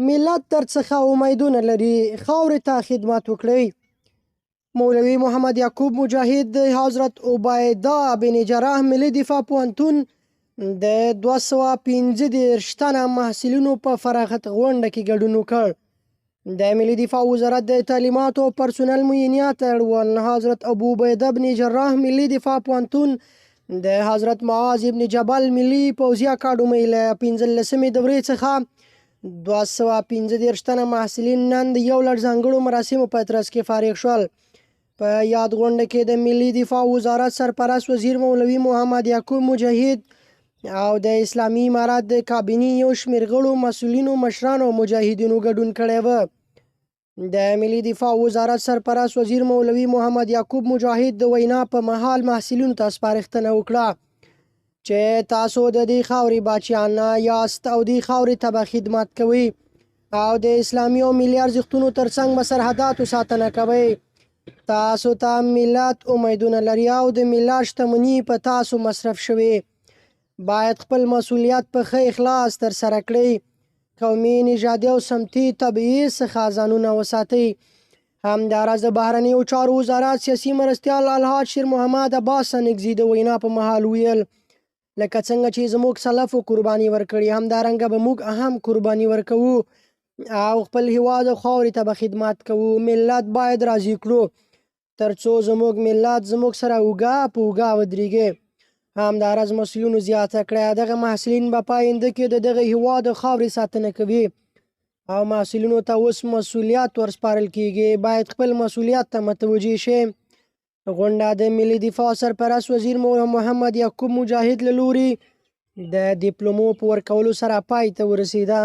ملت درڅخه امیدونه لري، خاورې ته خدمت وکړئ. مولوي محمد یعقوب مجاهد د حضرت عبیده بن جراح ملي دفاع پوهنتون د 215 تنه محصلینو په فراغت غونډه کې ګډون وکړ. د ملي دفاع وزارت د تعلیماتو او پرسونل معینات اړوند حضرت ابو عبیده بن جراح ملي دفاع پوهنتون د حضرت معاذ ابن جبل ملي پوځي اکاډمۍ له 15مې دورې څخه 215 تنه محصلین نن د یو لړ ځانګړو مراسمو په ترڅ کې فارغ شول. په یاد غونډه کې د ملي دفاع وزارت سرپرست وزیر مولوي محمد یعقوب مجاهد او د اسلامي امارات د کابینې یو شمېر غړو، مسؤلینو، مشرانو او مجاهدینو ګډون کړی و. د ملي دفاع وزارت سرپرست وزیر مولوي محمد یعقوب مجاهد د وینا په مهال محصلینو ته سپارښتنه وکړه چې تاسو د دې خاورې باچیان یاست او دې خاورې ته به خدمت کوئ او د اسلامي او ملي ارزښتونو ترڅنګ به سرحداتو ساتنه کوئ. تاسو ته ملت امیدونه لري او د ملت شتمني په تاسو مصرف شوې. باید خپل مسؤلیت په ښه اخلاص ترسره کړئ. قومي، نژادي او سمتي تبعیض څخه ځانونه وساتئ. همداراز د بهرنیو چارو وزارت سیاسي مرستیال الحاج شیر محمد عباس سنګزي د وینا په مهال ویل لکه څنګه چې زموږ سلفو قرباني ورکړي، همدارنګه به موږ هم قرباني ورکوو او خپل هیواد او خاورې ته به خدمت کوو. ملت باید راضي کړو ترڅو زموږ ملت زموږ سره اوږه په اوږه ودرېږي. همداراز مسؤلینو زیاته کړه دغه محصلین به په آینده کې د دغه هیواد او خاورې ساتنه کوي او محصلینو ته اوس مسؤلیت ورسپارل کیږي. باید خپل مسؤلیت ته متوجه شي. غونډه د ملي دفاع سرپرست وزیر محمد یعقوب مجاهد له لوري د ډیپلومو په ورکولو سره پای ته ورسېده.